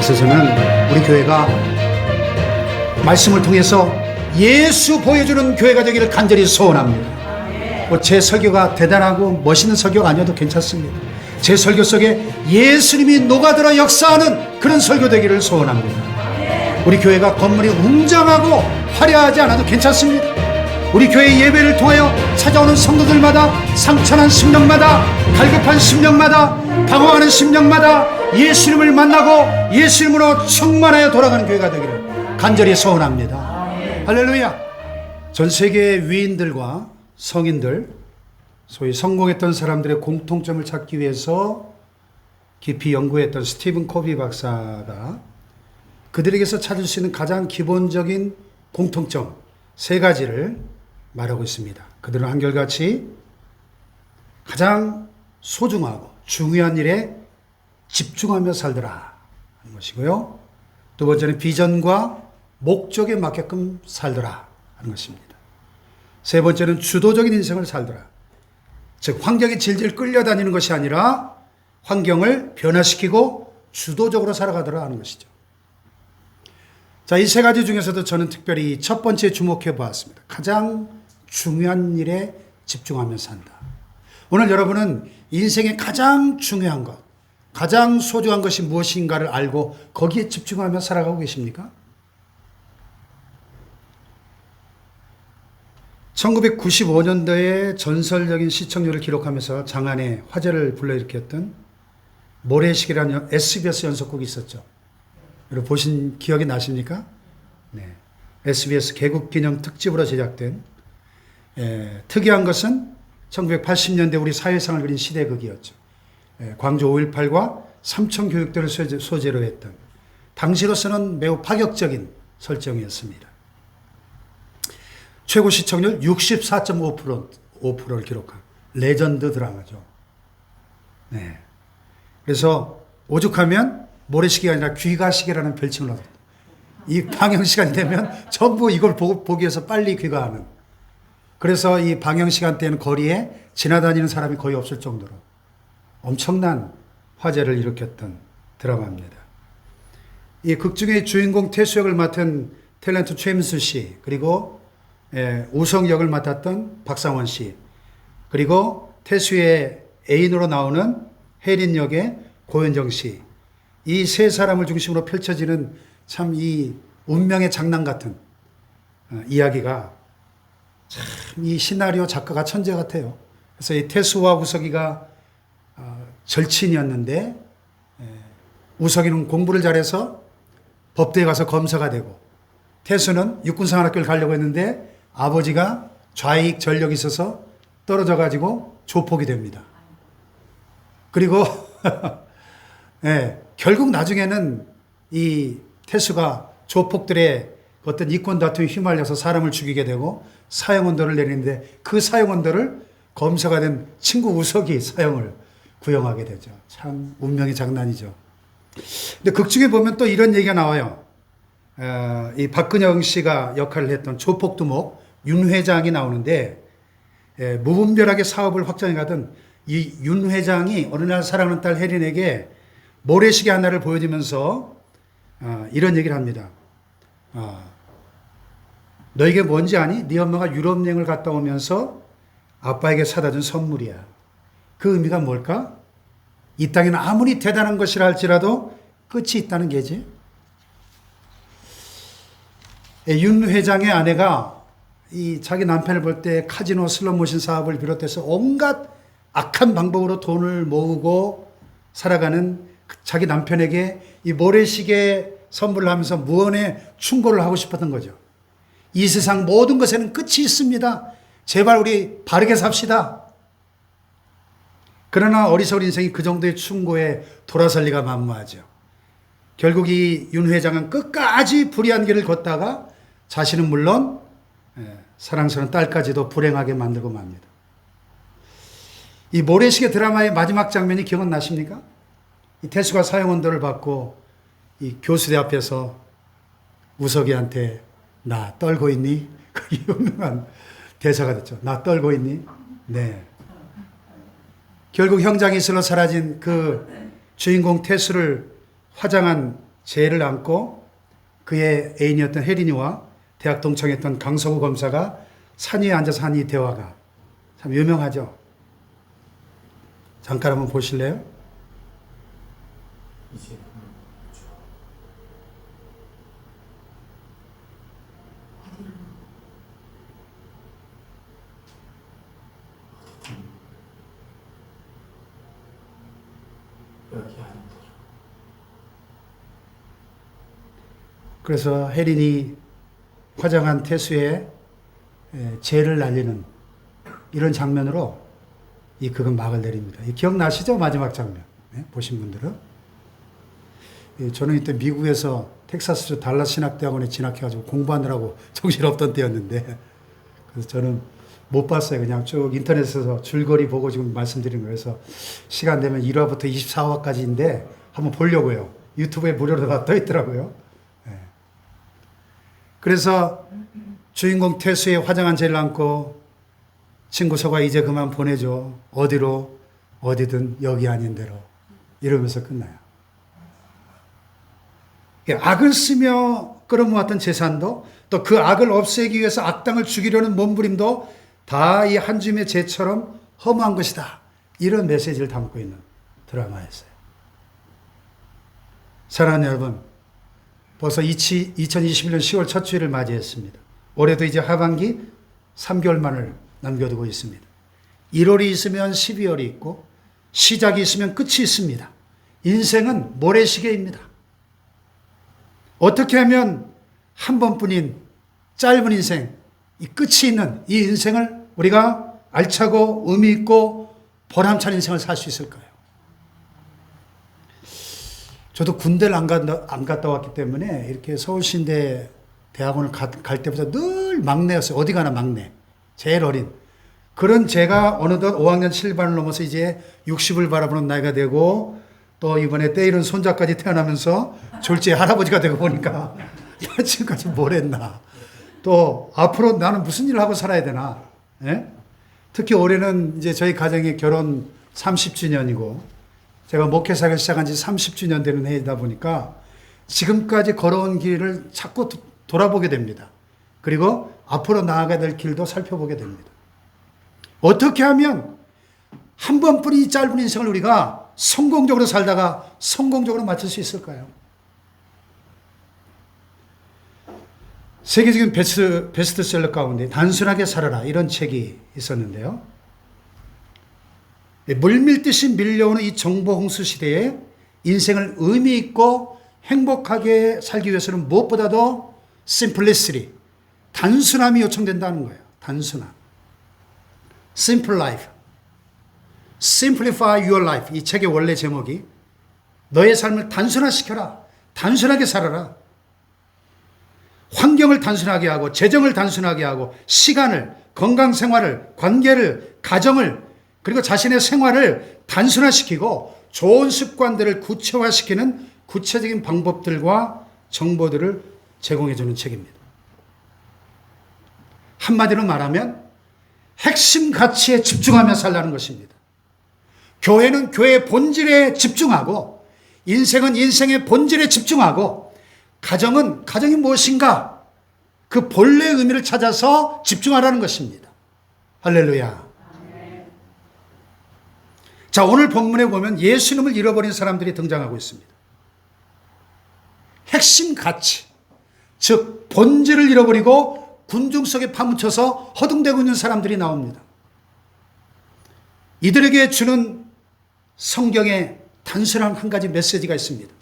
그래서 저는 우리 교회가 말씀을 통해서 예수 보여주는 교회가 되기를 간절히 소원합니다. 제 설교가 대단하고 멋있는 설교가 아니어도 괜찮습니다. 제 설교 속에 예수님이 녹아들어 역사하는 그런 설교 되기를 소원합니다. 우리 교회가 건물이 웅장하고 화려하지 않아도 괜찮습니다. 우리 교회 예배를 통하여 찾아오는 성도들마다 상처난 심령마다 갈급한 심령마다 당황하는 심령마다 예수님을 만나고 예수님으로 충만하여 돌아가는 교회가 되기를 간절히 소원합니다. 할렐루야. 전 세계의 위인들과 성인들, 소위 성공했던 사람들의 공통점을 찾기 위해서 깊이 연구했던 스티븐 코비 박사가 그들에게서 찾을 수 있는 가장 기본적인 공통점 3가지를 말하고 있습니다. 그들은 한결같이 가장 소중하고 중요한 일에 집중하며 살더라 하는 것이고요. 두 번째는 비전과 목적에 맞게끔 살더라 하는 것입니다. 세 번째는 주도적인 인생을 살더라. 즉 환경에 질질 끌려다니는 것이 아니라 환경을 변화시키고 주도적으로 살아가더라 하는 것이죠. 자, 이 3가지 중에서도 저는 특별히 첫 번째 주목해 보았습니다. 가장 중요한 일에 집중하며 산다. 오늘 여러분은 인생의 가장 중요한 것, 가장 소중한 것이 무엇인가를 알고 거기에 집중하며 살아가고 계십니까? 1995년도에 전설적인 시청률을 기록하면서 장안의 화제를 불러일으켰던 모래시계라는 SBS 연속곡이 있었죠. 여러분 보신 기억이 나십니까? 네. SBS 개국기념 특집으로 제작된 특이한 것은 1980년대 우리 사회상을 그린 시대극이었죠. 광주 5.18과 삼청교육대를 소재로 했던 당시로서는 매우 파격적인 설정이었습니다. 최고 시청률 64.5%를 기록한 레전드 드라마죠. 네. 그래서 오죽하면 모래시계가 아니라 귀가시계라는 별칭을 얻었다. 이 방영시간이 되면 전부 이걸 보기 위해서 빨리 귀가하는. 그래서 이 방영시간 때는 거리에 지나다니는 사람이 거의 없을 정도로 엄청난 화제를 일으켰던 드라마입니다. 이 극 중의 주인공 태수 역을 맡은 탤런트 최민수 씨, 그리고 우성 역을 맡았던 박상원 씨, 그리고 태수의 애인으로 나오는 혜린 역의 고현정 씨, 이 3사람을 중심으로 펼쳐지는 참 이 운명의 장난 같은 이야기가 참 이 시나리오 작가가 천재 같아요. 그래서 이 태수와 우석이가 절친이었는데 우석이는 공부를 잘해서 법대에 가서 검사가 되고 태수는 육군사관학교를 가려고 했는데 아버지가 좌익 전력이 있어서 떨어져 가지고 조폭이 됩니다. 그리고 결국 나중에는 이 태수가 조폭들의 어떤 이권 다툼에 휘말려서 사람을 죽이게 되고 사형언도를 내리는데 그 사형언도를 검사가 된 친구 우석이 사형을 구형하게 되죠. 참 운명의 장난이죠. 근데 극 중에 보면 또 이런 얘기가 나와요. 이 박근영 씨가 역할을 했던 조폭두목 윤 회장이 나오는데 무분별하게 사업을 확장해 가던 이 윤 회장이 어느 날 사랑하는 딸 혜린에게 모래시계 하나를 보여주면서 이런 얘기를 합니다. 너에게 뭔지 아니? 네 엄마가 유럽 여행을 갔다 오면서 아빠에게 사다 준 선물이야. 그 의미가 뭘까? 이 땅에는 아무리 대단한 것이라 할지라도 끝이 있다는 게지. 윤 회장의 아내가 이 자기 남편을 볼 때 카지노 슬롯머신 사업을 비롯해서 온갖 악한 방법으로 돈을 모으고 살아가는 자기 남편에게 이 모래시계 선물을 하면서 무언의 충고를 하고 싶었던 거죠. 이 세상 모든 것에는 끝이 있습니다. 제발 우리 바르게 삽시다. 그러나 어리석은 인생이 그 정도의 충고에 돌아설 리가 만무하죠. 결국 이 윤 회장은 끝까지 불의한 길을 걷다가 자신은 물론 사랑스러운 딸까지도 불행하게 만들고 맙니다. 이 모래시계 드라마의 마지막 장면이 기억나십니까? 이 태수가 사형언도를 받고 이 교수대 앞에서 우석이한테 나 떨고 있니? 그 유명한 대사가 됐죠. 나 떨고 있니? 네. 결국 형장이 슬러 사라진 그 주인공 태수를 화장한 죄를 안고 그의 애인이었던 혜린이와 대학 동창했던 강성우 검사가 산 위에 앉아서 한 이 대화가 참 유명하죠. 잠깐 한번 보실래요? 이제 여기 아닌데. 그래서 혜린이 화장한 태수에 재를 날리는 이런 장면으로 이 극은 막을 내립니다. 기억나시죠? 마지막 장면. 네? 보신 분들은. 저는 이때 미국에서 텍사스주 달라스 신학대학원에 진학해가지고 공부하느라고 정신없던 때였는데, 그래서 저는 못 봤어요. 그냥 쭉 인터넷에서 줄거리 보고 지금 말씀드린 거예요. 그래서 시간 되면 1화부터 24화까지인데 한번 보려고요. 유튜브에 무료로 다 떠 있더라고요. 네. 그래서 주인공 태수의 화장한 죄를 안고 친구 서가 이제 그만 보내줘. 어디로? 어디든 여기 아닌 데로. 이러면서 끝나요. 악을 쓰며 끌어모았던 재산도 또 그 악을 없애기 위해서 악당을 죽이려는 몸부림도 다 이 한 줌의 죄처럼 허무한 것이다. 이런 메시지를 담고 있는 드라마였어요. 사랑하는 여러분, 벌써 2021년 10월 첫 주일을 맞이했습니다. 올해도 이제 하반기 3개월만을 남겨두고 있습니다. 1월이 있으면 12월이 있고 시작이 있으면 끝이 있습니다. 인생은 모래시계입니다. 어떻게 하면 한 번뿐인 짧은 인생, 이 끝이 있는 이 인생을 우리가 알차고 의미 있고 보람찬 인생을 살 수 있을까요? 저도 군대를 안 갔다 왔기 때문에 이렇게 서울신대 대학원을 갈 때부터 늘 막내였어요. 어디 가나 막내. 제일 어린. 그런 제가 어느덧 5학년 7반을 넘어서 이제 60을 바라보는 나이가 되고 또 이번에 때이른 손자까지 태어나면서 졸지에 할아버지가 되고 보니까 나 지금까지 뭘 했나. 또 앞으로 나는 무슨 일을 하고 살아야 되나. 예? 특히 올해는 이제 저희 가정의 결혼 30주년이고 제가 목회사를 시작한 지 30주년 되는 해이다 보니까 지금까지 걸어온 길을 자꾸 돌아보게 됩니다. 그리고 앞으로 나아가야 될 길도 살펴보게 됩니다. 어떻게 하면 한 번뿐인 짧은 인생을 우리가 성공적으로 살다가 성공적으로 마칠 수 있을까요? 세계적인 베스트셀러 가운데 단순하게 살아라 이런 책이 있었는데요. 물밀듯이 밀려오는 이 정보 홍수 시대에 인생을 의미 있고 행복하게 살기 위해서는 무엇보다도 simplicity, 단순함이 요청된다는 거예요. 단순함. Simple life. Simplify your life. 이 책의 원래 제목이 너의 삶을 단순화시켜라. 단순하게 살아라. 환경을 단순하게 하고 재정을 단순하게 하고 시간을, 건강생활을, 관계를, 가정을 그리고 자신의 생활을 단순화시키고 좋은 습관들을 구체화시키는 구체적인 방법들과 정보들을 제공해 주는 책입니다. 한마디로 말하면 핵심 가치에 집중하며 살라는 것입니다. 교회는 교회의 본질에 집중하고 인생은 인생의 본질에 집중하고 가정은 가정이 무엇인가 그 본래의 의미를 찾아서 집중하라는 것입니다. 할렐루야. 자, 오늘 본문에 보면 예수님을 잃어버린 사람들이 등장하고 있습니다. 핵심 가치, 즉 본질을 잃어버리고 군중 속에 파묻혀서 허둥대고 있는 사람들이 나옵니다. 이들에게 주는 성경의 단순한 한 가지 메시지가 있습니다.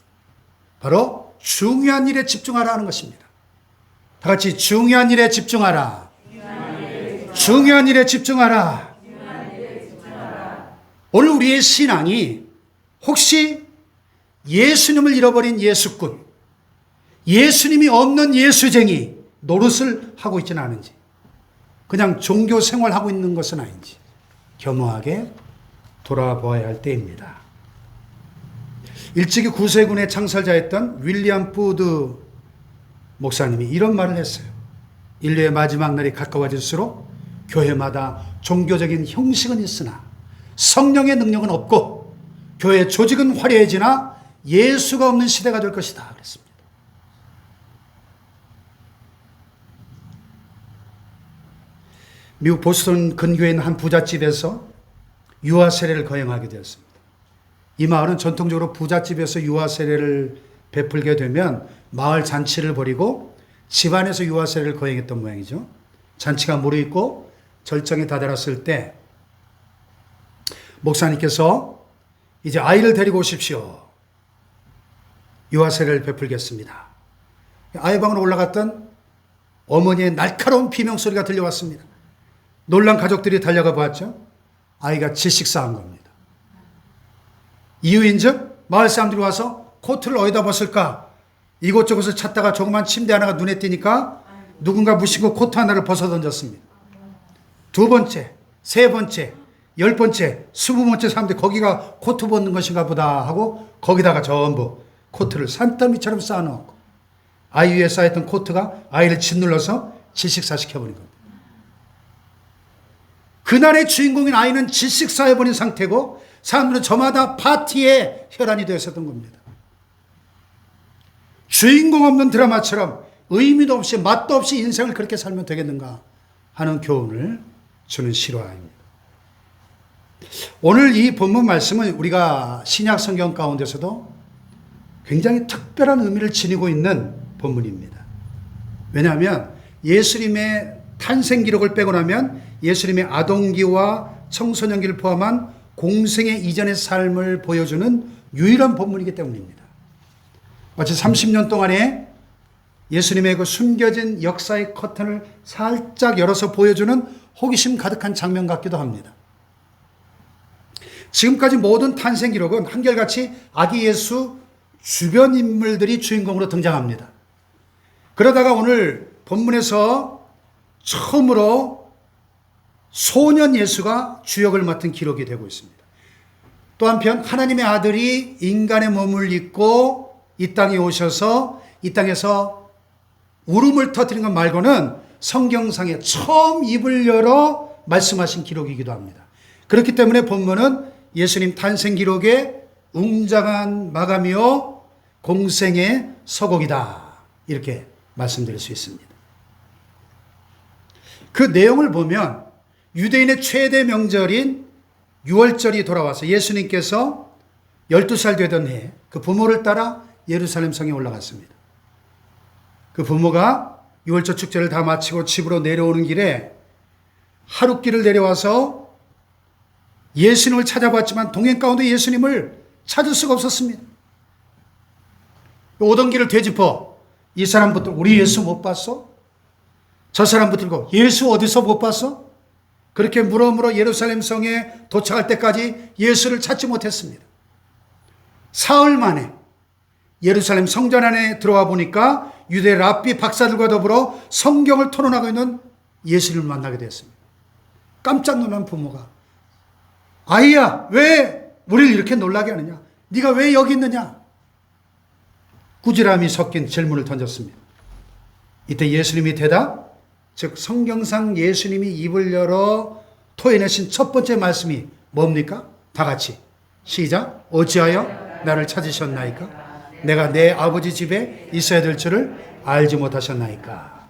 바로 중요한 일에 집중하라 하는 것입니다. 다 같이 중요한 일에 집중하라. 중요한 일에 집중하라. 오늘 우리의 신앙이 혹시 예수님을 잃어버린 예수꾼, 예수님이 없는 예수쟁이 노릇을 하고 있지는 않은지, 그냥 종교 생활하고 있는 것은 아닌지 겸허하게 돌아보아야 할 때입니다. 일찍이 구세군의 창설자였던 윌리엄 푸드 목사님이 이런 말을 했어요. 인류의 마지막 날이 가까워질수록 교회마다 종교적인 형식은 있으나 성령의 능력은 없고 교회 조직은 화려해지나 예수가 없는 시대가 될 것이다 그랬습니다. 미국 보스턴 근교에 있는 한 부잣집에서 유아 세례를 거행하게 되었습니다. 이 마을은 전통적으로 부잣집에서 유아 세례를 베풀게 되면 마을 잔치를 벌이고 집안에서 유아 세례를 거행했던 모양이죠. 잔치가 무르익고 절정에 다다랐을 때 목사님께서 이제 아이를 데리고 오십시오. 유아 세례를 베풀겠습니다. 아이방으로 올라갔던 어머니의 날카로운 비명소리가 들려왔습니다. 놀란 가족들이 달려가 보았죠. 아이가 질식사한 겁니다. 이유인즉 마을 사람들이 와서 코트를 어디다 벗을까 이곳저곳을 찾다가 조그만 침대 하나가 눈에 띄니까 누군가 무심코 코트 하나를 벗어 던졌습니다. 두 번째, 세 번째, 10번째, 20번째 사람들이 거기가 코트 벗는 것인가 보다 하고 거기다가 전부 코트를 산더미처럼 쌓아놓고 아이 위에 쌓였던 코트가 아이를 짓눌러서 질식사시켜버린 겁니다. 그날의 주인공인 아이는 질식사해버린 상태고 사람들은 저마다 파티의 혈안이 되었었던 겁니다. 주인공 없는 드라마처럼 의미도 없이 맛도 없이 인생을 그렇게 살면 되겠는가 하는 교훈을 주는 실화입니다. 오늘 이 본문 말씀은 우리가 신약 성경 가운데서도 굉장히 특별한 의미를 지니고 있는 본문입니다. 왜냐하면 예수님의 탄생 기록을 빼고 나면 예수님의 아동기와 청소년기를 포함한 공생의 이전의 삶을 보여주는 유일한 본문이기 때문입니다. 마치 30년 동안에 예수님의 그 숨겨진 역사의 커튼을 살짝 열어서 보여주는 호기심 가득한 장면 같기도 합니다. 지금까지 모든 탄생 기록은 한결같이 아기 예수 주변 인물들이 주인공으로 등장합니다. 그러다가 오늘 본문에서 처음으로 소년 예수가 주역을 맡은 기록이 되고 있습니다. 또 한편 하나님의 아들이 인간의 몸을 입고 이 땅에 오셔서 이 땅에서 울음을 터뜨린 것 말고는 성경상에 처음 입을 열어 말씀하신 기록이기도 합니다. 그렇기 때문에 본문은 예수님 탄생 기록의 웅장한 마감이요 공생의 서곡이다 이렇게 말씀드릴 수 있습니다. 그 내용을 보면 유대인의 최대 명절인 유월절이 돌아와서 예수님께서 12살 되던 해 그 부모를 따라 예루살렘 성에 올라갔습니다. 그 부모가 유월절 축제를 다 마치고 집으로 내려오는 길에 하룻길을 내려와서 예수님을 찾아봤지만 동행 가운데 예수님을 찾을 수가 없었습니다. 오던 길을 되짚어 이 사람 붙들고 우리 예수 못 봤어? 저 사람 붙들고 예수 어디서 못 봤어? 그렇게 물어물어 예루살렘 성에 도착할 때까지 예수를 찾지 못했습니다. 사흘 만에 예루살렘 성전 안에 들어와 보니까 유대 랍비 박사들과 더불어 성경을 토론하고 있는 예수님을 만나게 되었습니다. 깜짝 놀란 부모가 아이야 왜 우리를 이렇게 놀라게 하느냐? 네가 왜 여기 있느냐? 꾸지람이 섞인 질문을 던졌습니다. 이때 예수님이 대답, 즉 성경상 예수님이 입을 열어 토해내신 첫 번째 말씀이 뭡니까? 다 같이 시작. 어찌하여 나를 찾으셨나이까? 내가 내 아버지 집에 있어야 될 줄을 알지 못하셨나이까?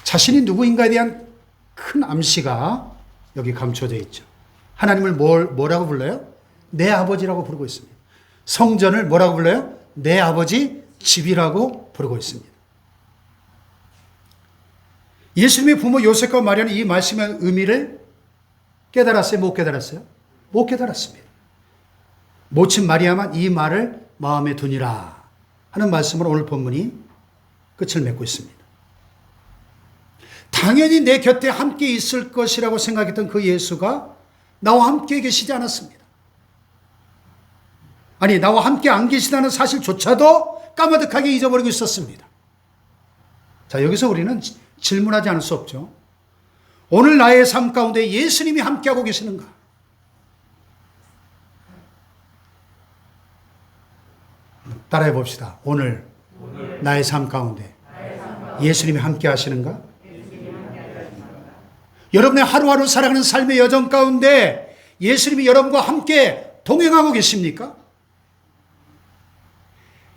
자신이 누구인가에 대한 큰 암시가 여기 감춰져 있죠. 하나님을 뭐라고 불러요? 내 아버지라고 부르고 있습니다. 성전을 뭐라고 불러요? 내 아버지 집이라고 부르고 있습니다. 예수님의 부모 요셉과 마리아는 이 말씀의 의미를 깨달았어요? 못 깨달았어요? 못 깨달았습니다. 모친 마리아만 이 말을 마음에 두니라 하는 말씀으로 오늘 본문이 끝을 맺고 있습니다. 당연히 내 곁에 함께 있을 것이라고 생각했던 그 예수가 나와 함께 계시지 않았습니다. 아니, 나와 함께 안 계시다는 사실조차도 까마득하게 잊어버리고 있었습니다. 자, 여기서 우리는 질문하지 않을 수 없죠. 오늘 나의 삶 가운데 예수님이 함께하고 계시는가? 따라해 봅시다. 오늘 나의 삶 가운데 예수님이 함께 하시는가? 여러분의 하루하루 살아가는 삶의 여정 가운데 예수님이 여러분과 함께 동행하고 계십니까?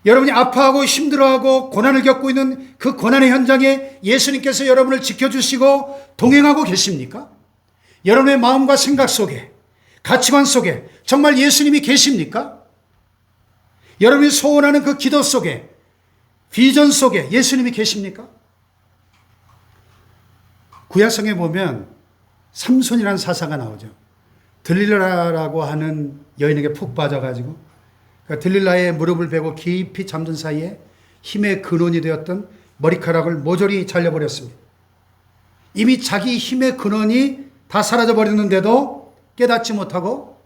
여러분이 아파하고 힘들어하고 고난을 겪고 있는 그 고난의 현장에 예수님께서 여러분을 지켜주시고 동행하고 계십니까? 여러분의 마음과 생각 속에, 가치관 속에 정말 예수님이 계십니까? 여러분이 소원하는 그 기도 속에, 비전 속에 예수님이 계십니까? 구약성에 보면 삼손이라는 사사가 나오죠. 들릴라라고 하는 여인에게 푹 빠져가지고 들릴라의 무릎을 베고 깊이 잠든 사이에 힘의 근원이 되었던 머리카락을 모조리 잘려버렸습니다. 이미 자기 힘의 근원이 다 사라져버렸는데도 깨닫지 못하고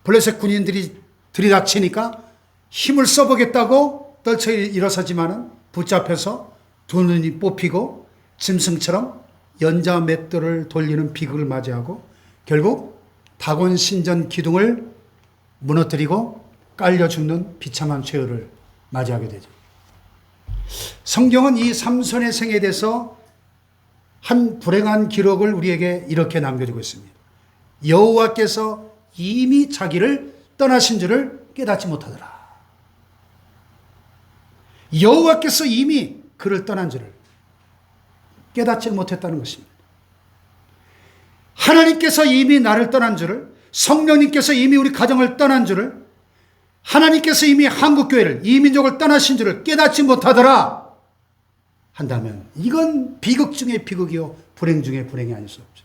블레셋 군인들이 들이닥치니까 힘을 써보겠다고 떨쳐 일어서지만은 붙잡혀서 두 눈이 뽑히고 짐승처럼 연자 맷돌을 돌리는 비극을 맞이하고 결국 다곤 신전 기둥을 무너뜨리고 깔려 죽는 비참한 최후를 맞이하게 되죠. 성경은 이 삼손의 생에 대해서 한 불행한 기록을 우리에게 이렇게 남겨주고 있습니다. 여호와께서 이미 자기를 떠나신 줄을 깨닫지 못하더라. 여호와께서 이미 그를 떠난 줄을 깨닫지 못했다는 것입니다. 하나님께서 이미 나를 떠난 줄을, 성령님께서 이미 우리 가정을 떠난 줄을, 하나님께서 이미 한국교회를, 이 민족을 떠나신 줄을 깨닫지 못하더라 한다면 이건 비극 중에 비극이요 불행 중에 불행이 아닐 수 없죠.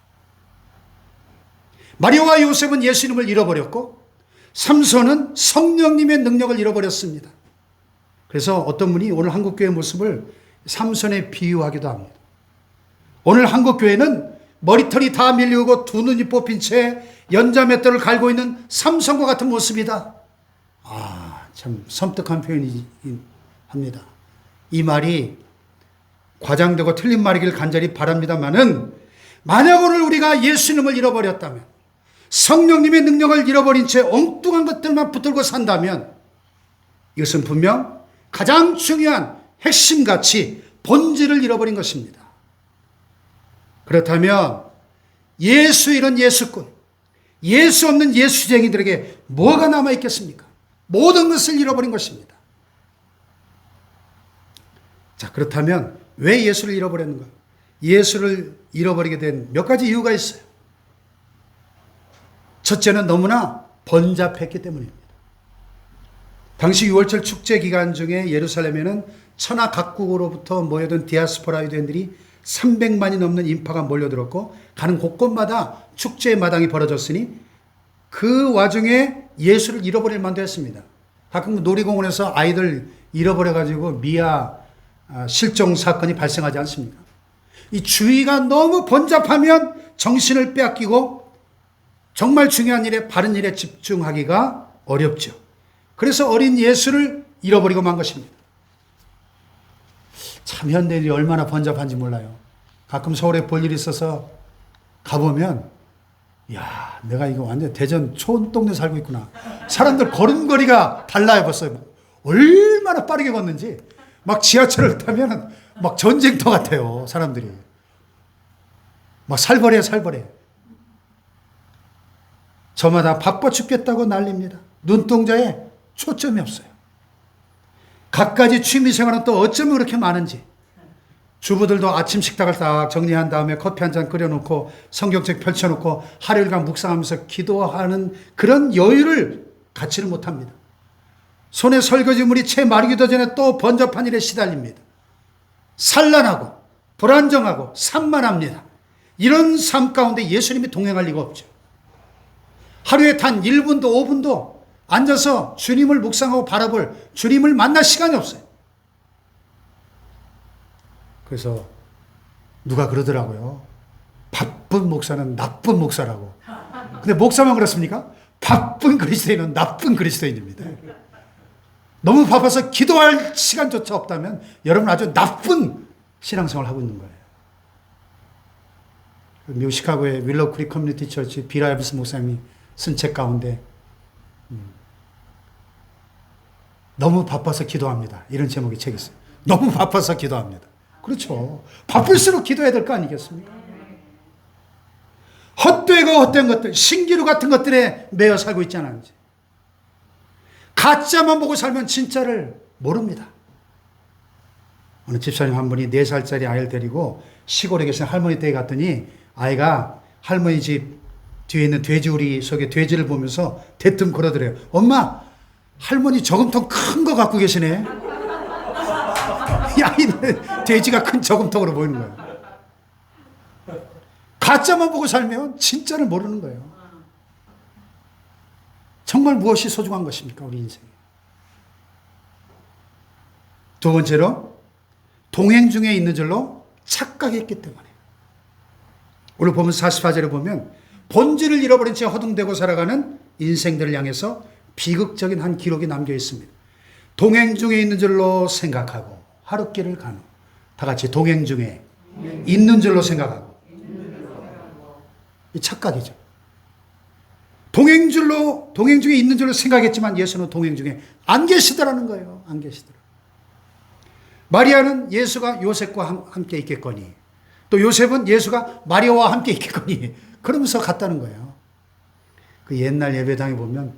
마리아와 요셉은 예수님을 잃어버렸고 삼손은 성령님의 능력을 잃어버렸습니다. 그래서 어떤 분이 오늘 한국교회의 모습을 삼손에 비유하기도 합니다. 오늘 한국교회는 머리털이 다 밀리고 두 눈이 뽑힌 채 연자맷돌을 갈고 있는 삼손과 같은 모습이다. 참 섬뜩한 표현이긴 합니다. 이 말이 과장되고 틀린 말이길 간절히 바랍니다만은 만약 오늘 우리가 예수님을 잃어버렸다면, 성령님의 능력을 잃어버린 채 엉뚱한 것들만 붙들고 산다면 이것은 분명 가장 중요한 핵심 가치, 본질을 잃어버린 것입니다. 그렇다면 예수 잃은 예수꾼, 예수 없는 예수쟁이들에게 뭐가 남아있겠습니까? 모든 것을 잃어버린 것입니다. 자, 그렇다면 왜 예수를 잃어버렸는가? 예수를 잃어버리게 된 몇 가지 이유가 있어요. 첫째는 너무나 번잡했기 때문입니다. 당시 6월절 축제 기간 중에 예루살렘에는 천하 각국으로부터 모여든 디아스포라 유대인들이 300만이 넘는 인파가 몰려들었고 가는 곳곳마다 축제의 마당이 벌어졌으니 그 와중에 예수를 잃어버릴 만도 했습니다. 가끔 놀이공원에서 아이들 잃어버려가지고 미아 실종 사건이 발생하지 않습니까? 이 주의가 너무 번잡하면 정신을 빼앗기고 정말 중요한 일에, 바른 일에 집중하기가 어렵죠. 그래서 어린 예수를 잃어버리고 만 것입니다. 참 현대인이 얼마나 번잡한지 몰라요. 가끔 서울에 볼 일이 있어서 가보면 야, 내가 이거 완전 대전 촌동네 살고 있구나. 사람들 걸음걸이가 달라요. 벌써 얼마나 빠르게 걷는지. 막 지하철을 타면 막 전쟁터 같아요. 사람들이 막 살벌해. 저마다 바빠 죽겠다고 난립니다. 눈동자에 초점이 없어요. 갖가지 취미생활은 또 어쩌면 그렇게 많은지. 주부들도 아침 식탁을 딱 정리한 다음에 커피 한 잔 끓여놓고 성경책 펼쳐놓고 하루일간 묵상하면서 기도하는 그런 여유를 갖지를 못합니다. 손에 설거지물이 채 마르기도 전에 또 번잡한 일에 시달립니다. 산란하고 불안정하고 산만합니다. 이런 삶 가운데 예수님이 동행할 리가 없죠. 하루에 단 1분도 5분도 앉아서 주님을 묵상하고 바라볼, 주님을 만날 시간이 없어요. 그래서 누가 그러더라고요. 바쁜 목사는 나쁜 목사라고. 근데 목사만 그렇습니까? 바쁜 그리스도인은 나쁜 그리스도인입니다. 너무 바빠서 기도할 시간조차 없다면 여러분 아주 나쁜 신앙생활을 하고 있는 거예요. 미국 시카고의 윌로우 크릭 커뮤니티 처치 비라 에브스 목사님이 쓴 책 가운데 너무 바빠서 기도합니다. 이런 제목의 책이 있어요. 너무 바빠서 기도합니다. 그렇죠. 바쁠수록 기도해야 될 거 아니겠습니까? 헛되고 헛된 것들, 신기루 같은 것들에 매여 살고 있지 않은지. 가짜만 보고 살면 진짜를 모릅니다. 어느 집사님 한 분이 4살짜리 아이를 데리고 시골에 계신 할머니 댁에 갔더니 아이가 할머니 집 뒤에 있는 돼지우리 속에 돼지를 보면서 대뜸 그러더래요. 엄마, 할머니 저금통 큰 거 갖고 계시네. 이 아이는 돼지가 큰 저금통으로 보이는 거예요. 가짜만 보고 살면 진짜를 모르는 거예요. 정말 무엇이 소중한 것입니까? 우리 인생에. 두 번째로 동행 중에 있는 줄로 착각했기 때문에. 오늘 보면 44절에 보면 본질을 잃어버린 채 허둥대고 살아가는 인생들을 향해서 비극적인 한 기록이 남겨 있습니다. 동행 중에 있는 줄로 생각하고 하루길을 가는. 다 같이 동행 중에 있는 줄로 생각하고. 이 착각이죠. 동행 중에 있는 줄로 생각했지만 예수는 동행 중에 안 계시더라는 거예요. 안 계시더라. 마리아는 예수가 요셉과 함께 있겠거니, 또 요셉은 예수가 마리아와 함께 있겠거니, 그러면서 갔다는 거예요. 그 옛날 예배당에 보면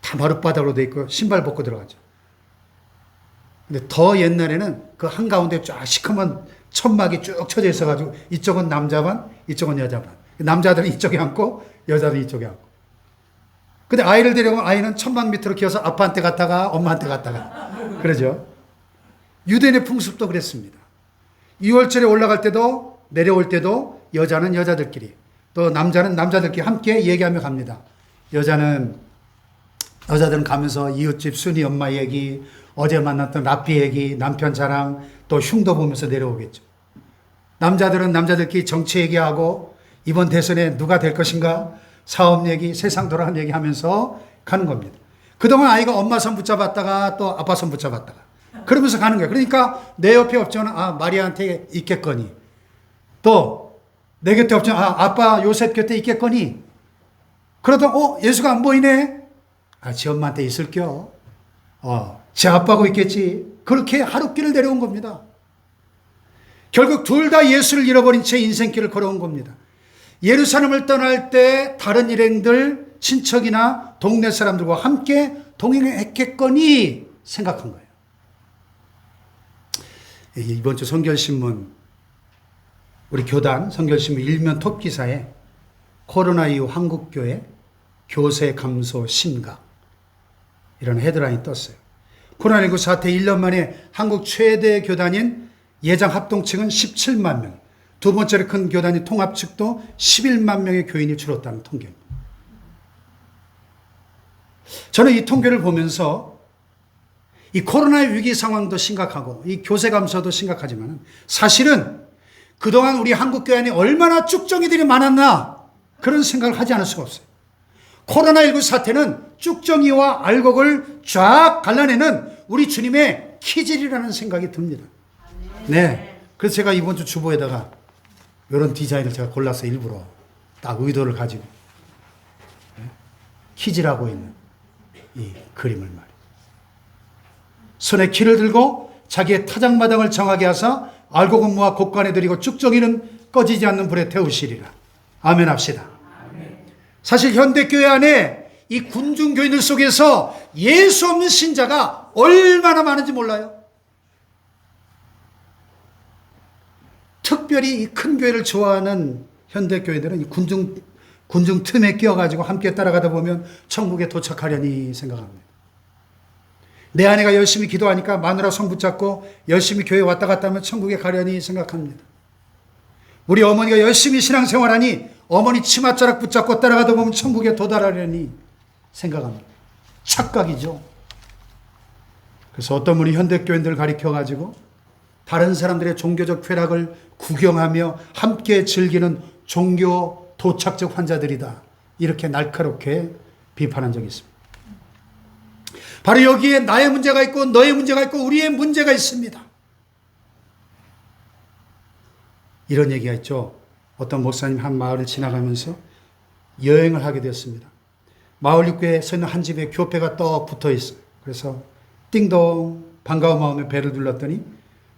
다 마룻바닥으로 돼 있고 신발 벗고 들어가죠. 근데 더 옛날에는 그 한가운데 쫙 시커먼 천막이 쭉 쳐져 있어가지고 이쪽은 남자반, 이쪽은 여자반. 남자들은 이쪽에 앉고 여자들은 이쪽에 앉고. 근데 아이를 데려오면 아이는 천막 밑으로 기어서 아빠한테 갔다가 엄마한테 갔다가 그러죠. 유대인의 풍습도 그랬습니다. 2월절에 올라갈 때도 내려올 때도 여자는 여자들끼리, 또 남자는 남자들끼리 함께 얘기하며 갑니다. 여자들은 가면서 이웃집 순이 엄마 얘기, 어제 만났던 라삐 얘기, 남편 자랑, 또 흉도 보면서 내려오겠죠. 남자들은 남자들끼리 정치 얘기하고 이번 대선에 누가 될 것인가, 사업 얘기, 세상 돌아가는 얘기 하면서 가는 겁니다. 그동안 아이가 엄마 손 붙잡았다가 또 아빠 손 붙잡았다가 그러면서 가는 거예요. 그러니까 내 옆에 없지만 마리아한테 있겠거니, 또 내 곁에 없지만 아빠 요셉 곁에 있겠거니, 그러다 예수가 안 보이네. 지 엄마한테 있을겨. 제 아빠고 있겠지. 그렇게 하루길을 내려온 겁니다. 결국 둘 다 예수를 잃어버린 채 인생길을 걸어온 겁니다. 예루살렘을 떠날 때 다른 일행들, 친척이나 동네 사람들과 함께 동행했겠거니 생각한 거예요. 이번 주 성결신문, 우리 교단 성결신문 일면 톱기사에 코로나 이후 한국교회 교세 감소 심각, 이런 헤드라인이 떴어요. 코로나19 사태 1년 만에 한국 최대 교단인 예장 합동측은 17만 명, 두 번째로 큰 교단인 통합 측도 11만 명의 교인이 줄었다는 통계입니다. 저는 이 통계를 보면서 이 코로나의 위기 상황도 심각하고 이 교세 감소도 심각하지만 사실은 그동안 우리 한국교회 안에 얼마나 쭉정이들이 많았나 그런 생각을 하지 않을 수가 없어요. 코로나19 사태는 쭉정이와 알곡을 쫙 갈라내는 우리 주님의 키질이라는 생각이 듭니다. 네. 그래서 제가 이번 주 주보에다가 이런 디자인을 제가 골라서 일부러 딱 의도를 가지고 키질하고 있는 이 그림을 말이에요. 손에 키를 들고 자기의 타작마당을 정하게 하사 알곡은 모아 곳간에 들이고 쭉정이는 꺼지지 않는 불에 태우시리라. 아멘 합시다. 사실 현대교회 안에 이 군중교인들 속에서 예수 없는 신자가 얼마나 많은지 몰라요. 특별히 이 큰 교회를 좋아하는 현대교회들은 이 군중 틈에 끼어가지고 함께 따라가다 보면 천국에 도착하려니 생각합니다. 내 아내가 열심히 기도하니까 마누라 손 붙잡고 열심히 교회 왔다 갔다 하면 천국에 가려니 생각합니다. 우리 어머니가 열심히 신앙생활하니 어머니 치맛자락 붙잡고 따라가다 보면 천국에 도달하려니 생각합니다. 착각이죠. 그래서 어떤 분이 현대교인들을 가리켜가지고 다른 사람들의 종교적 쾌락을 구경하며 함께 즐기는 종교 도착적 환자들이다, 이렇게 날카롭게 비판한 적이 있습니다. 바로 여기에 나의 문제가 있고 너의 문제가 있고 우리의 문제가 있습니다. 이런 얘기가 있죠. 어떤 목사님 한 마을을 지나가면서 여행을 하게 되었습니다. 마을 입구에 서 있는 한 집에 교패가 떡 붙어 있어요. 그래서 띵동 반가운 마음에 배를 눌렀더니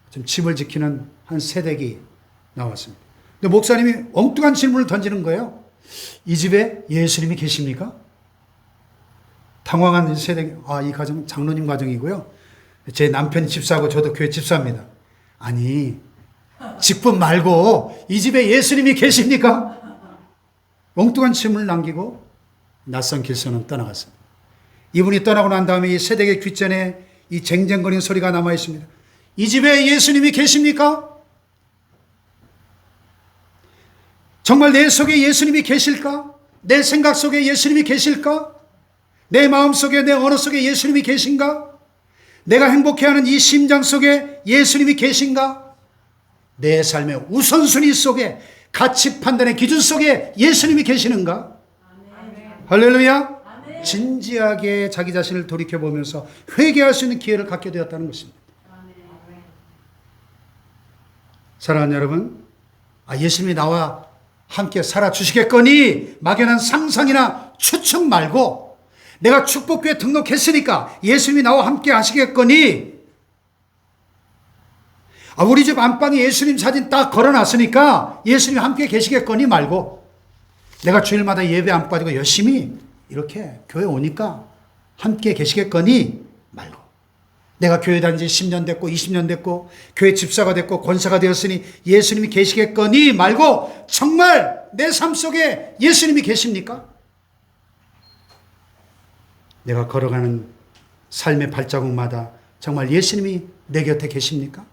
좀 집을 지키는 한 세댁이 나왔습니다. 근데 목사님이 엉뚱한 질문을 던지는 거예요. 이 집에 예수님이 계십니까? 당황한 이 세대, 이 가정 장로님 가정이고요. 제 남편이 집사고 저도 교회 집사입니다. 아니, 직분 말고 이 집에 예수님이 계십니까? 엉뚱한 질문을 남기고 낯선 길선은 떠나갔습니다. 이분이 떠나고 난 다음에 이 세대의 귓전에 이 쟁쟁거리는 소리가 남아 있습니다. 이 집에 예수님이 계십니까? 정말 내 속에 예수님이 계실까? 내 생각 속에 예수님이 계실까? 내 마음 속에, 내 언어 속에 예수님이 계신가? 내가 행복해하는 이 심장 속에 예수님이 계신가? 내 삶의 우선순위 속에, 가치 판단의 기준 속에 예수님이 계시는가? 할렐루야! 진지하게 자기 자신을 돌이켜보면서 회개할 수 있는 기회를 갖게 되었다는 것입니다. 사랑하는 여러분, 예수님이 나와 함께 살아주시겠거니 막연한 상상이나 추측 말고, 내가 축복교회 등록했으니까 예수님이 나와 함께 하시겠거니, 우리 집 안방에 예수님 사진 딱 걸어놨으니까 예수님이 함께 계시겠거니 말고, 내가 주일마다 예배 안 빠지고 열심히 이렇게 교회 오니까 함께 계시겠거니 말고, 내가 교회 다닌 지 10년 됐고 20년 됐고 교회 집사가 됐고 권사가 되었으니 예수님이 계시겠거니 말고, 정말 내 삶 속에 예수님이 계십니까? 내가 걸어가는 삶의 발자국마다 정말 예수님이 내 곁에 계십니까?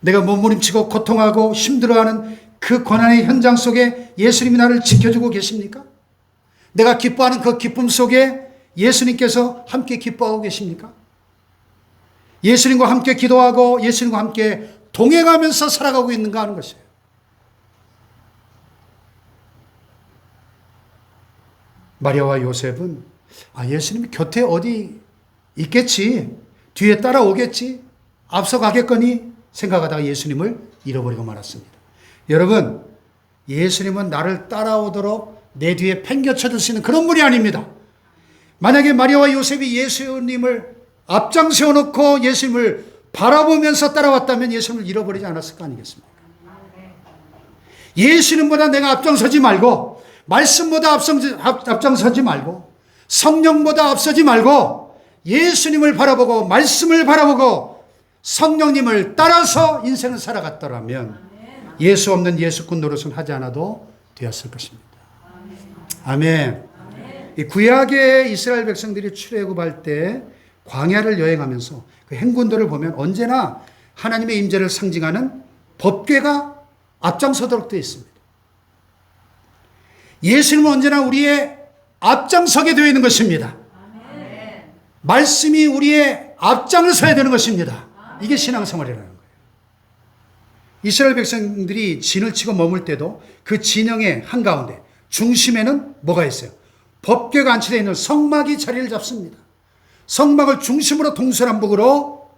내가 몸부림치고 고통하고 힘들어하는 그 고난의 현장 속에 예수님이 나를 지켜주고 계십니까? 내가 기뻐하는 그 기쁨 속에 예수님께서 함께 기뻐하고 계십니까? 예수님과 함께 기도하고 예수님과 함께 동행하면서 살아가고 있는가 하는 것이에요. 마리아와 요셉은 예수님이 곁에 어디 있겠지, 뒤에 따라오겠지, 앞서가겠거니 생각하다가 예수님을 잃어버리고 말았습니다. 여러분, 예수님은 나를 따라오도록 내 뒤에 팽겨쳐줄 수 있는 그런 분이 아닙니다. 만약에 마리아와 요셉이 예수님을 앞장 세워놓고 예수님을 바라보면서 따라왔다면 예수님을 잃어버리지 않았을 거 아니겠습니까? 예수님보다 내가 앞장서지 말고, 말씀보다 앞장서지 말고, 성령보다 앞서지 말고, 예수님을 바라보고 말씀을 바라보고 성령님을 따라서 인생을 살아갔더라면 예수 없는 예수꾼 노릇은 하지 않아도 되었을 것입니다. 아멘. 이 구약의 이스라엘 백성들이 출애굽할 때 광야를 여행하면서 그 행군들을 보면 언제나 하나님의 임재를 상징하는 법궤가 앞장서도록 되어 있습니다. 예수님은 언제나 우리의 앞장서게 되어 있는 것입니다. 말씀이 우리의 앞장을 서야 되는 것입니다. 이게 신앙생활이라는 거예요. 이스라엘 백성들이 진을 치고 머물 때도 그 진영의 한가운데 중심에는 뭐가 있어요? 법궤가 안치되어 있는 성막이 자리를 잡습니다. 성막을 중심으로 동서남북으로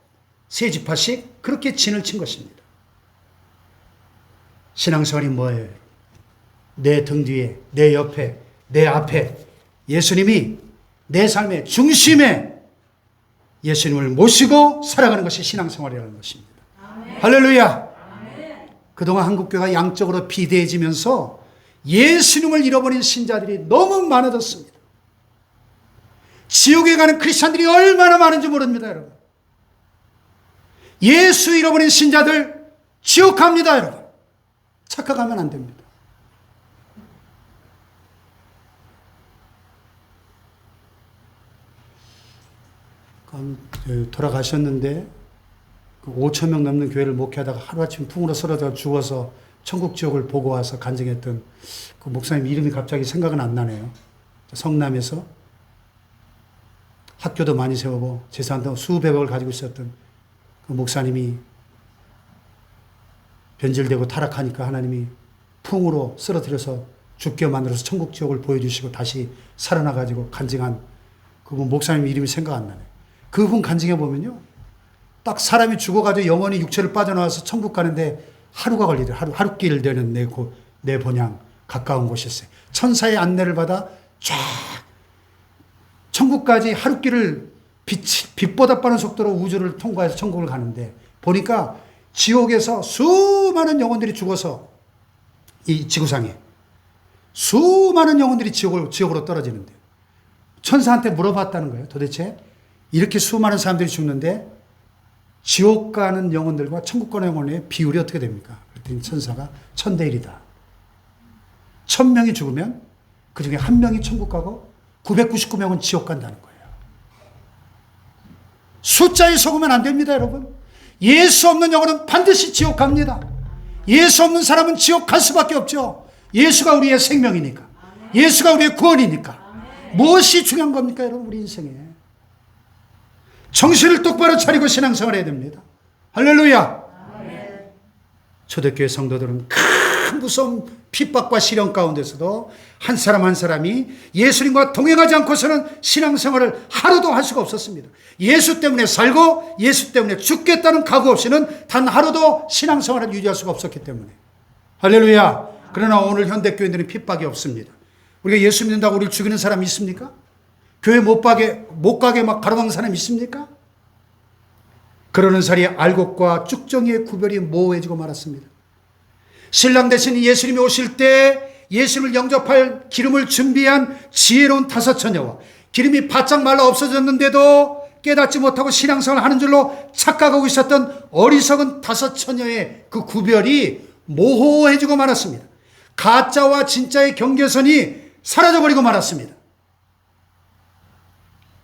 세 지파씩 그렇게 진을 친 것입니다. 신앙생활이 뭐예요? 내 등 뒤에, 내 옆에, 내 앞에 예수님이 내 삶의 중심에 예수님을 모시고 살아가는 것이 신앙생활이라는 것입니다. 아멘. 할렐루야. 아멘. 그동안 한국교회가 양적으로 비대해지면서 예수님을 잃어버린 신자들이 너무 많아졌습니다. 지옥에 가는 크리스찬들이 얼마나 많은지 모릅니다, 여러분. 예수 잃어버린 신자들 지옥 갑니다, 여러분. 착각하면 안 됩니다. 돌아가셨는데 5천 명 넘는 교회를 목회하다가 하루아침 풍으로 쓰러져 죽어서 천국 지옥을 보고 와서 간증했던 그 목사님 이름이 갑자기 생각은 안 나네요. 성남에서 학교도 많이 세우고 재산도 수백억을 가지고 있었던 그 목사님이 변질되고 타락하니까 하나님이 풍으로 쓰러뜨려서 죽게 만들어서 천국 지옥을 보여주시고 다시 살아나가지고 간증한 그분 목사님 이름이 생각 안 나네요. 그분 간증해 보면요, 딱 사람이 죽어가지고 영원히 육체를 빠져나와서 천국 가는데 하루가 걸리더라고요. 하루길 되는 내 본향 가까운 곳이었어요. 천사의 안내를 받아 쫙 천국까지 하루길을 빛보다 빠른 속도로 우주를 통과해서 천국을 가는데 보니까 지옥에서 수많은 영혼들이 죽어서 이 지구상에 수많은 영혼들이 지옥으로 떨어지는데 천사한테 물어봤다는 거예요. 도대체 이렇게 수많은 사람들이 죽는데 지옥 가는 영혼들과 천국 가는 영혼의 비율이 어떻게 됩니까? 그랬더니 천사가 1000대 1이다. 1000명이 죽으면 그 중에 1명이 천국 가고 999명은 지옥 간다는 거예요. 숫자에 속으면 안 됩니다, 여러분. 예수 없는 영혼은 반드시 지옥 갑니다. 예수 없는 사람은 지옥 갈 수밖에 없죠. 예수가 우리의 생명이니까. 예수가 우리의 구원이니까. 무엇이 중요한 겁니까, 여러분? 우리 인생에. 정신을 똑바로 차리고 신앙생활 해야 됩니다. 할렐루야. 초대교회 성도들은 큰 무서운 핍박과 시련 가운데서도 한 사람 한 사람이 예수님과 동행하지 않고서는 신앙생활을 하루도 할 수가 없었습니다. 예수 때문에 살고 예수 때문에 죽겠다는 각오 없이는 단 하루도 신앙생활을 유지할 수가 없었기 때문에. 할렐루야. 그러나 오늘 현대교회들은 핍박이 없습니다. 우리가 예수 믿는다고 우리를 죽이는 사람이 있습니까? 교회 못 가게 막 가로막는 사람이 있습니까? 그러는 사이에 알곡과 쭉정이의 구별이 모호해지고 말았습니다. 신랑 대신 예수님이 오실 때 예수님을 영접할 기름을 준비한 지혜로운 5 처녀와 기름이 바짝 말라 없어졌는데도 깨닫지 못하고 신앙생활을 하는 줄로 착각하고 있었던 어리석은 5 처녀의 그 구별이 모호해지고 말았습니다. 가짜와 진짜의 경계선이 사라져버리고 말았습니다.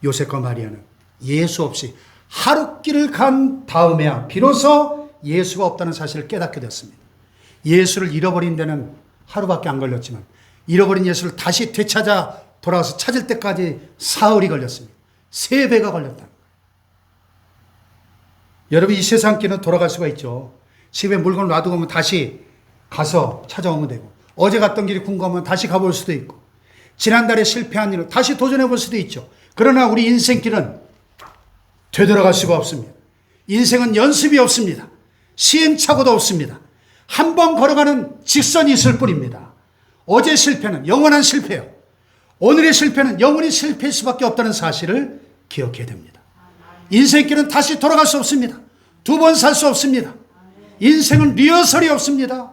요셉과 마리아는 예수 없이 하룻길을 간 다음에야 비로소 예수가 없다는 사실을 깨닫게 됐습니다. 예수를 잃어버린 데는 하루밖에 안 걸렸지만 잃어버린 예수를 다시 되찾아 돌아와서 찾을 때까지 사흘이 걸렸습니다. 3배가 걸렸다. 여러분, 이 세상길은 돌아갈 수가 있죠. 집에 물건을 놔두고 오면 다시 가서 찾아오면 되고, 어제 갔던 길이 궁금하면 다시 가볼 수도 있고, 지난달에 실패한 일을 다시 도전해 볼 수도 있죠. 그러나 우리 인생길은 되돌아갈 수가 없습니다. 인생은 연습이 없습니다. 시행착오도 없습니다. 한 번 걸어가는 직선이 있을 뿐입니다. 어제 실패는 영원한 실패요. 오늘의 실패는 영원히 실패일 수밖에 없다는 사실을 기억해야 됩니다. 인생길은 다시 돌아갈 수 없습니다. 2번 살 수 없습니다. 인생은 리허설이 없습니다.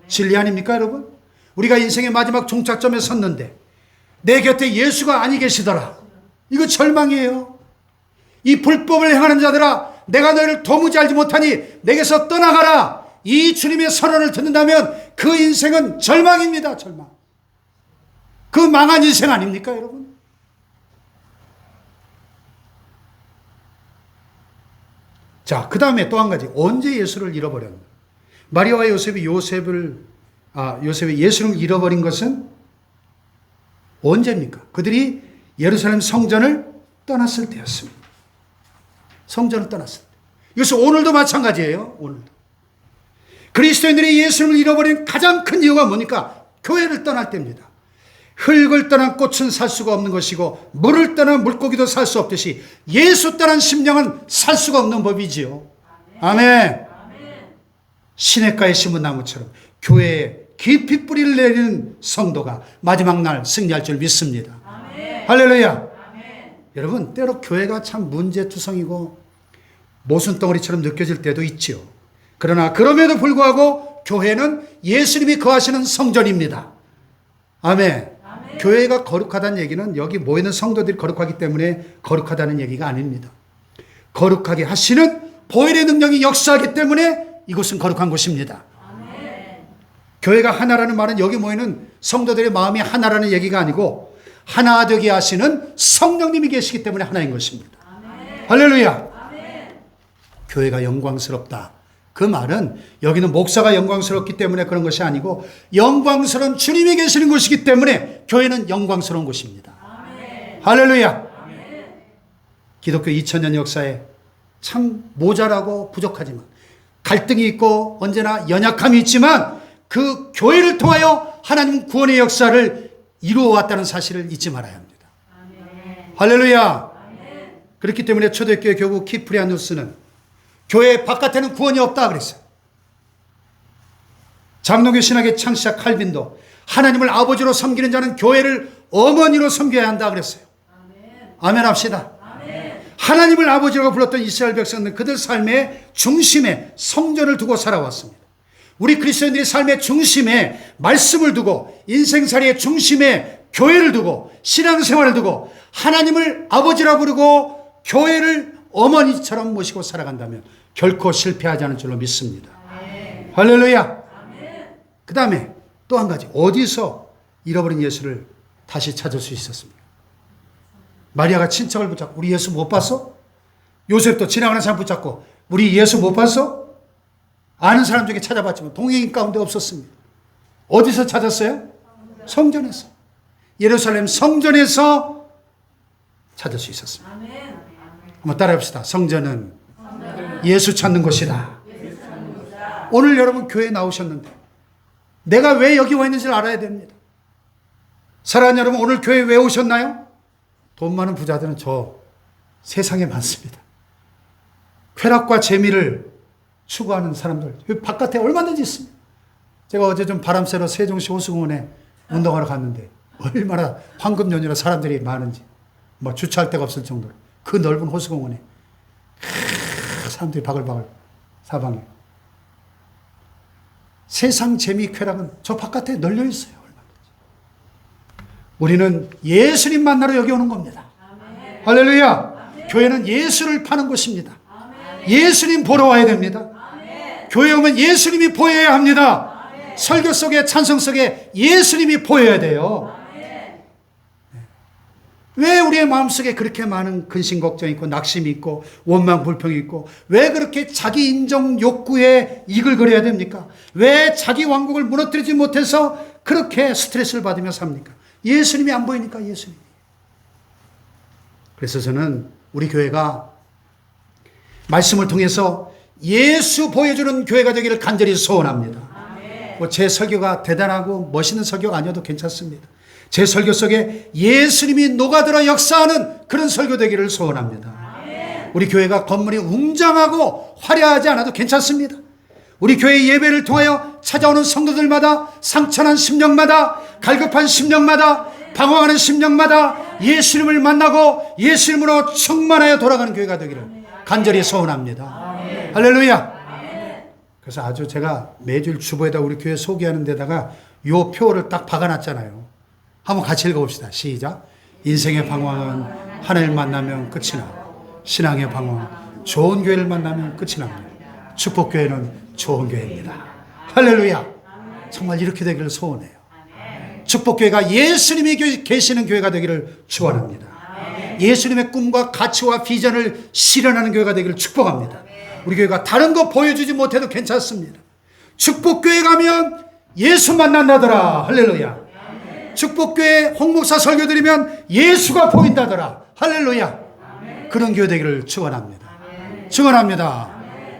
진리 아닙니까, 여러분? 우리가 인생의 마지막 종착점에 섰는데 내 곁에 예수가 아니 계시더라. 이거 절망이에요. 이 불법을 행하는 자들아, 내가 너희를 도무지 알지 못하니 내게서 떠나가라. 이 주님의 선언을 듣는다면 그 인생은 절망입니다. 절망. 그 망한 인생 아닙니까, 여러분? 자, 그 다음에 또 한 가지. 언제 예수를 잃어버렸나? 마리아와 요셉이 예수를 잃어버린 것은 언제입니까? 그들이 예루살렘 성전을 떠났을 때였습니다. 성전을 떠났을 때. 이것은 오늘도 마찬가지예요. 오늘도. 그리스도인들이 예수를 잃어버린 가장 큰 이유가 뭡니까? 교회를 떠날 때입니다. 흙을 떠난 꽃은 살 수가 없는 것이고 물을 떠난 물고기도 살 수 없듯이 예수 떠난 심령은 살 수가 없는 법이지요. 아멘. 시냇가에 심은 나무처럼 교회에 깊이 뿌리를 내리는 성도가 마지막 날 승리할 줄 믿습니다. 할렐루야. 여러분, 때로 교회가 참 문제투성이고 모순덩어리처럼 느껴질 때도 있죠. 그러나 그럼에도 불구하고 교회는 예수님이 거하시는 성전입니다. 아멘. 교회가 거룩하다는 얘기는 여기 모이는 성도들이 거룩하기 때문에 거룩하다는 얘기가 아닙니다. 거룩하게 하시는 보혈의 능력이 역사하기 때문에 이곳은 거룩한 곳입니다. 교회가 하나라는 말은 여기 모이는 성도들의 마음이 하나라는 얘기가 아니고 하나 되게 하시는 성령님이 계시기 때문에 하나인 것입니다. 할렐루야. 교회가 영광스럽다. 그 말은 여기는 목사가 영광스럽기 때문에 그런 것이 아니고 영광스러운 주님이 계시는 곳이기 때문에 교회는 영광스러운 곳입니다. 할렐루야. 기독교 2000년 역사에 참 모자라고 부족하지만 갈등이 있고 언제나 연약함이 있지만 그 교회를 통하여 하나님 구원의 역사를 이루어왔다는 사실을 잊지 말아야 합니다. 할렐루야. 그렇기 때문에 초대교회 교부 키프리아누스는 교회 바깥에는 구원이 없다 그랬어요. 장로교 신학의 창시자 칼빈도 하나님을 아버지로 섬기는 자는 교회를 어머니로 섬겨야 한다 그랬어요. 아멘 합시다. 하나님을 아버지라고 불렀던 이스라엘 백성은 그들 삶의 중심에 성전을 두고 살아왔습니다. 우리 그리스도인들의 삶의 중심에 말씀을 두고 인생살이의 중심에 교회를 두고 신앙생활을 두고 하나님을 아버지라 부르고 교회를 어머니처럼 모시고 살아간다면 결코 실패하지 않을 줄로 믿습니다. 할렐루야. 그 다음에 또 한 가지, 어디서 잃어버린 예수를 다시 찾을 수 있었습니까? 마리아가 친척을 붙잡고 우리 예수 못 봤어? 요셉도 지나가는 사람 붙잡고 우리 예수 못 봤어? 아는 사람 중에 찾아봤지만 동행인 가운데 없었습니다. 어디서 찾았어요? 성전에서. 예루살렘 성전에서 찾을 수 있었습니다. 한번 따라해봅시다. 성전은 예수 찾는 곳이다. 오늘 여러분 교회에 나오셨는데 내가 왜 여기 와 있는지를 알아야 됩니다. 사랑하는 여러분, 오늘 교회에 왜 오셨나요? 돈 많은 부자들은 저 세상에 많습니다. 쾌락과 재미를 추구하는 사람들 바깥에 얼마든지 있습니다. 제가 어제 좀 바람 쐬러 세종시 호수공원에 운동하러 갔는데 얼마나 황금연휴라 사람들이 많은지 뭐 주차할 데가 없을 정도로 그 넓은 호수공원에 사람들이 바글바글 사방에. 세상 재미 쾌락은 저 바깥에 널려 있어요. 우리는 예수님 만나러 여기 오는 겁니다. 할렐루야. 교회는 예수를 파는 곳입니다. 예수님 보러 와야 됩니다. 교회 오면 예수님이 보여야 합니다. 설교 속에 찬송 속에 예수님이 보여야 돼요. 왜 우리의 마음속에 그렇게 많은 근심 걱정이 있고 낙심이 있고 원망 불평이 있고 왜 그렇게 자기 인정 욕구에 이글거려야 됩니까? 왜 자기 왕국을 무너뜨리지 못해서 그렇게 스트레스를 받으며 삽니까? 예수님이 안 보이니까. 예수님이. 그래서 저는 우리 교회가 말씀을 통해서 예수 보여주는 교회가 되기를 간절히 소원합니다. 뭐 제 설교가 대단하고 멋있는 설교가 아니어도 괜찮습니다. 제 설교 속에 예수님이 녹아들어 역사하는 그런 설교 되기를 소원합니다. 우리 교회가 건물이 웅장하고 화려하지 않아도 괜찮습니다. 우리 교회 예배를 통하여 찾아오는 성도들마다 상처난 심령마다 갈급한 심령마다 방황하는 심령마다 예수님을 만나고 예수님으로 충만하여 돌아가는 교회가 되기를 간절히 소원합니다. 할렐루야. 그래서 아주 제가 매주일 주보에다 우리 교회 소개하는 데다가 요 표를 딱 박아놨잖아요. 한번 같이 읽어봅시다. 시작. 인생의 방황은 하나님을 만나면 끝이 나고 신앙의 방황은 좋은 교회를 만나면 끝이 납니다. 축복교회는 좋은 교회입니다. 할렐루야. 정말 이렇게 되기를 소원해요. 축복교회가 예수님이 계시는 교회가 되기를 축원합니다. 예수님의 꿈과 가치와 비전을 실현하는 교회가 되기를 축복합니다. 우리 교회가 다른 거 보여주지 못해도 괜찮습니다. 축복교회 가면 예수 만난다더라. 할렐루야. 축복교회 홍목사 설교 드리면 예수가 보인다더라. 할렐루야. 그런 교회 되기를 축원합니다. 축원합니다.